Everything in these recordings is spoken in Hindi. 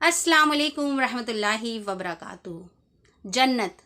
अस्सलाम वालेकुम रहमतुल्लाहि वबरकातुहू। जन्नत,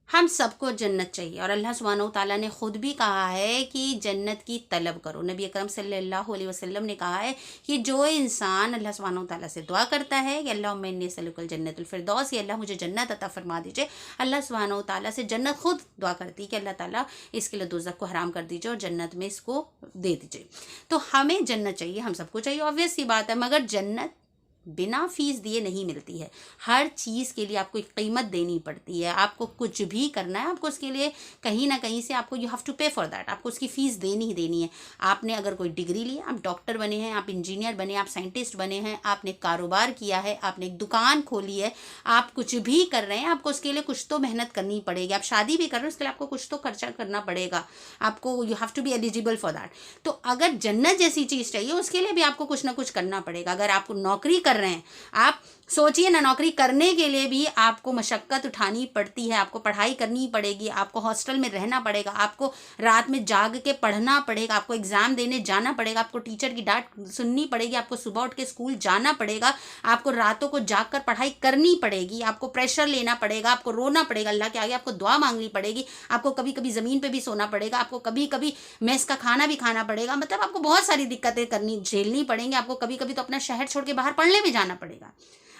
हम सबको जन्नत चाहिए और अल्लाह सुब्हानहू तआला ने ख़ुद भी कहा है कि जन्नत की तलब करो। नबी अकरम सल्लल्लाहु अलैहि वसल्लम ने कहा है कि जो इंसान अल्लाह सुब्हानहू तआला से दुआ करता है कि अल्लाहुम्मा इन्नी असअलुकल जन्नतुल फिरदौस, या अल्लाह मुझे जन्नत अता फरमा दीजिए, अल्लाह सुब्हानहू तआला से जन्नत खुद दुआ करती है कि अल्लाह ताला इसके लिए दोज़ख को हराम कर दीजिए और जन्नत में इसको दे दीजिए। तो हमें जन्नत चाहिए, हम सबको चाहिए, ऑब्वियस सी बात है। मगर जन्नत बिना फीस दिए नहीं मिलती है। हर चीज़ के लिए आपको एक कीमत देनी पड़ती है। आपको कुछ भी करना है, आपको उसके लिए कहीं ना कहीं से आपको यू हैव टू पे फॉर दैट, आपको उसकी फ़ीस देनी ही देनी है। आपने अगर कोई डिग्री ली, आप डॉक्टर बने हैं, आप इंजीनियर बने, आप साइंटिस्ट बने हैं, आपने कारोबार किया है, आपने एक दुकान खोली है, आप कुछ भी कर रहे हैं, आपको उसके लिए कुछ तो मेहनत करनी पड़ेगी। आप शादी भी कर रहे हैं, उसके लिए आपको कुछ तो खर्चा करना पड़ेगा, आपको you have to be eligible for that. तो अगर जन्नत जैसी चीज़ चाहिए, उसके लिए भी आपको कुछ ना कुछ करना पड़ेगा। अगर आपको नौकरी कर रहे हैं, आप सोचिए ना, नौकरी करने के लिए भी आपको मशक्क़त उठानी पड़ती है, आपको पढ़ाई करनी पड़ेगी, आपको हॉस्टल में रहना पड़ेगा, आपको रात में जाग के पढ़ना पड़ेगा, आपको एग्ज़ाम देने जाना पड़ेगा, आपको टीचर की डांट सुननी पड़ेगी, आपको सुबह उठ के स्कूल जाना पड़ेगा, आपको रातों को जाग कर पढ़ाई करनी पड़ेगी, आपको प्रेशर लेना पड़ेगा, आपको रोना पड़ेगा अल्लाह के आगे, आपको दुआ मांगनी पड़ेगी, आपको कभी कभी ज़मीन पर भी सोना पड़ेगा, आपको कभी कभी मेस का खाना भी खाना पड़ेगा। मतलब आपको बहुत सारी दिक्कतें करनी झेलनी पड़ेंगी। आपको कभी कभी तो अपना शहर छोड़ के बाहर पढ़ने भी जाना पड़ेगा,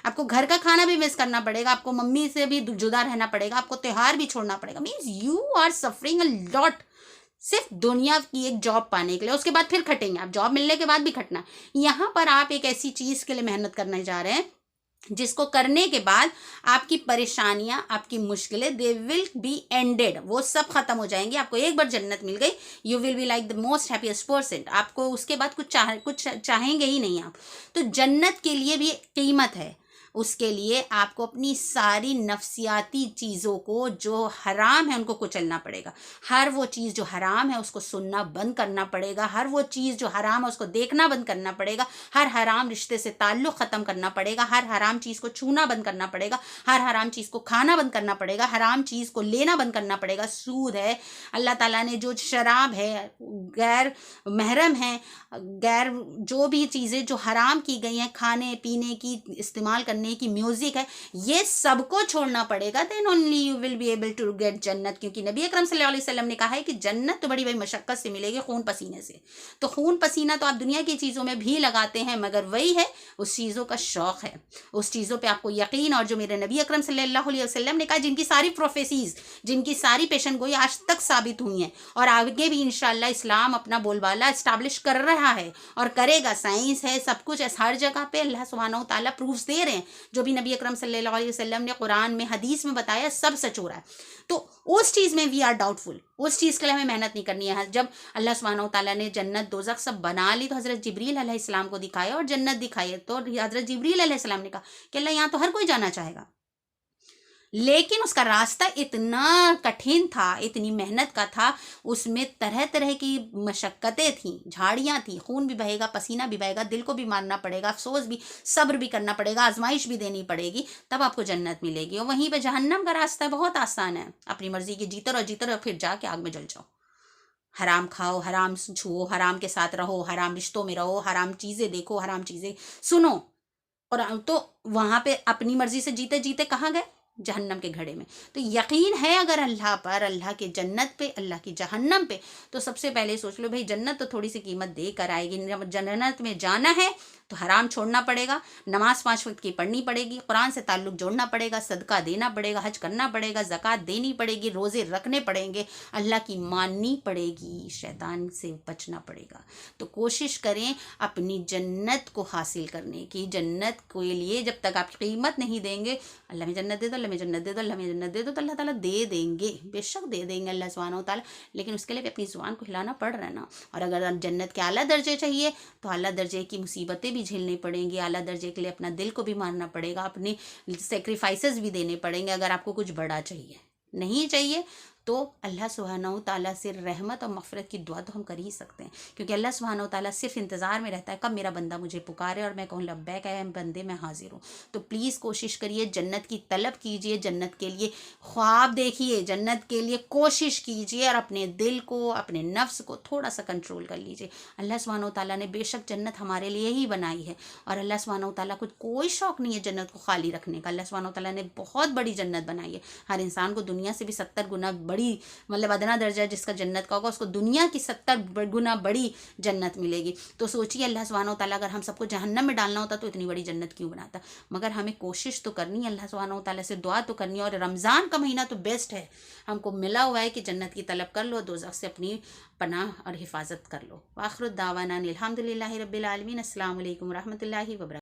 आपको घर का खाना भी मिस करना पड़ेगा, आपको मम्मी से भी जुदा रहना पड़ेगा, आपको त्योहार भी छोड़ना पड़ेगा। Means you are suffering a lot, सिर्फ दुनिया की एक जॉब पाने के लिए। उसके बाद फिर खटेंगे आप, जॉब मिलने के बाद भी खटना। यहाँ पर आप एक ऐसी चीज़ के लिए मेहनत करने जा रहे हैं जिसको करने के बाद आपकी परेशानियां, आपकी मुश्किलें, दे विल बी एंडेड, वो सब खत्म हो जाएंगी। आपको एक बार जन्नत मिल गई, you will be like the most happiest person. आपको उसके बाद कुछ चाहेंगे ही नहीं आप। तो जन्नत के लिए भी कीमत है। उसके लिए आपको अपनी सारी नफ्सियाती चीज़ों को जो हराम है उनको कुचलना पड़ेगा। हर वो चीज़ जो हराम है उसको सुनना बंद करना पड़ेगा, हर वो चीज़ जो हराम है उसको देखना बंद करना पड़ेगा, हर हराम रिश्ते से ताल्लुक़ ख़त्म करना पड़ेगा, हर हराम चीज़ को छूना बंद करना पड़ेगा, हर हराम चीज़ को खाना बंद करना पड़ेगा, हराम चीज़ को लेना बंद करना पड़ेगा। सूद है, अल्लाह ताला ने जो शराब है, गैर महरम है, गैर जो भी चीज़ें जो हराम की गई हैं, खाने पीने की, इस्तेमाल करने की, म्यूजिक है, ये सबको छोड़ना पड़ेगा। Then only you will be able to get जन्नत। क्योंकि नबी अकरम सल्लल्लाहु अलैहि वसल्लम ने कहा है कि जन्नत तो बड़ी बड़ी मशक्कत से मिलेगी, खून पसीने से। तो खून पसीना तो आप दुनिया की चीज़ों में भी लगाते हैं, मगर वही है, उस चीज़ों का शौक़ है, उस चीज़ों पे आपको यकीन। और जो मेरे नबी अकरम सल्लल्लाहु अलैहि वसल्लम ने कहा, जिनकी सारी प्रोफेसीज, जिनकी सारी पेशन गोई आज तक साबित हुई हैं और आगे भी इंशाअल्लाह इस्लाम अपना बोलबाला इस्टाब्लिश कर रहा है और करेगा। साइंस है, सब कुछ है, हर जगह पे अल्लाह सुब्हानहू तआला प्रूफ्स दे रहे हैं। जो भी नबी अकरम सल्लल्लाहु अलैहि वसल्लम ने कुरान में, हदीस में बताया, सब सच हो रहा है। तो उस चीज़ में वी आर डाउटफुल, उस चीज़ के लिए हमें मेहनत नहीं करनी है। जब अल्लाह सुब्हानहू तआला ने जन्नत दोज़ख सब बना ली तो हज़रत जिब्रील अलैहिस्सलाम को दिखाया और जन्नत दिखाई है। तो हज़रत जिब्रील अलैहिस्सलाम ने कहा कि अल्लाह, यहाँ तो हर कोई जाना चाहेगा, लेकिन उसका रास्ता इतना कठिन था, इतनी मेहनत का था, उसमें तरह तरह की मशक्क़तें थीं, झाड़ियाँ थी, खून भी बहेगा, पसीना भी बहेगा, दिल को भी मारना पड़ेगा, अफसोस भी, सब्र भी करना पड़ेगा, आजमाइश भी देनी पड़ेगी, तब आपको जन्नत मिलेगी। और वहीं पे जहन्नम का रास्ता बहुत आसान है, अपनी मर्जी की जीते रहो, फिर जाके आग में जल जाओ। हराम खाओ, हराम छुओ, हराम के साथ रहो, हराम रिश्तों में रहो, हराम चीज़ें देखो, हराम चीज़ें सुनो, और तो वहाँ पे अपनी मर्जी से जीते जीते कहाँ गए? जहन्नम के घड़े में। तो यकीन है अगर अल्लाह पर, अल्लाह की जन्नत पे, अल्लाह की जहन्नम पे, तो सबसे पहले सोच लो भाई, जन्नत तो थोड़ी सी कीमत दे कर आएगी। जब जन्नत में जाना है तो हराम छोड़ना पड़ेगा, नमाज 5 वक्त की पढ़नी पड़ेगी, कुरान से ताल्लुक़ जोड़ना पड़ेगा, सदका देना पड़ेगा, हज करना पड़ेगा, ज़कात देनी पड़ेगी, रोज़े रखने पड़ेंगे, अल्लाह की माननी पड़ेगी, शैतान से बचना पड़ेगा। तो कोशिश करें अपनी जन्नत को हासिल करने की। जन्नत के लिए जब तक आप कीमत नहीं देंगे, अल्लाह में जन्नत दे दो, अल्लाह में जन्नत दे दो, अल्लाह में जन्नत दे दो, तो अल्लाह ताला दे देंगे, बेशक दे देंगे अल्लाह सुब्हानहू तआला। लेकिन उसके लिए भी अपनी ज़ुबान को हिलाना पड़ रहा है ना। और अगर जन्नत के आला दर्जे चाहिए तो आला दर्जे की मुसीबतें भी झेलनी पड़ेंगी, आला दर्जे के लिए अपना दिल को भी मारना पड़ेगा, अपने सेक्रीफाइसेस भी देने पड़ेंगे। अगर आपको कुछ बड़ा चाहिए, नहीं चाहिए तो अल्लाह सुब्हानहू तआला से रहमत और मग़फ़िरत की दुआ तो हम कर ही सकते हैं, क्योंकि अल्लाह सुब्हानहू तआला सिर्फ इंतज़ार में रहता है कब मेरा बंदा मुझे पुकारे और मैं कहूँ लब्बैक है बंदे मैं हाजिर हूँ। तो प्लीज़ कोशिश करिए, जन्नत की तलब कीजिए, जन्नत के लिए ख्वाब देखिए, जन्नत के लिए कोशिश कीजिए और अपने दिल को, अपने नफ्स को थोड़ा सा कंट्रोल कर लीजिए। अल्लाह सुब्हानहू तआला ने बेशक जन्नत हमारे लिए ही बनाई है और अल्लाह सुब्हानहू तआला को कोई शौक़ नहीं है जन्नत को खाली रखने का। अल्लाह सुब्हानहू तआला ने बहुत बड़ी जन्नत बनाई है। हर इंसान को दुनिया से भी 70 गुना बड़ी, मतलब अदना दर्जा जिसका जन्नत का होगा उसको दुनिया की 70 गुना बड़ी जन्नत मिलेगी। तो सोचिए अल्लाह सुब्हानहू तआला अगर हम सबको जहन्नम में डालना होता तो इतनी बड़ी जन्नत क्यों बनाता। मगर हमें कोशिश तो करनी है, अल्लाह सुब्हानहू तआला से दुआ तो करनी है। और रमज़ान का महीना तो बेस्ट है, हमको मिला हुआ है कि जन्नत की तलब कर लो, दोज़ख से अपनी पनाह और हिफाजत कर लो। आखिर दावाना अनिल हम्दुलिल्लाहि रब्बिल आलमीन। अस्सलामु अलैकुम रहमतुल्लाहि व बरकातहू।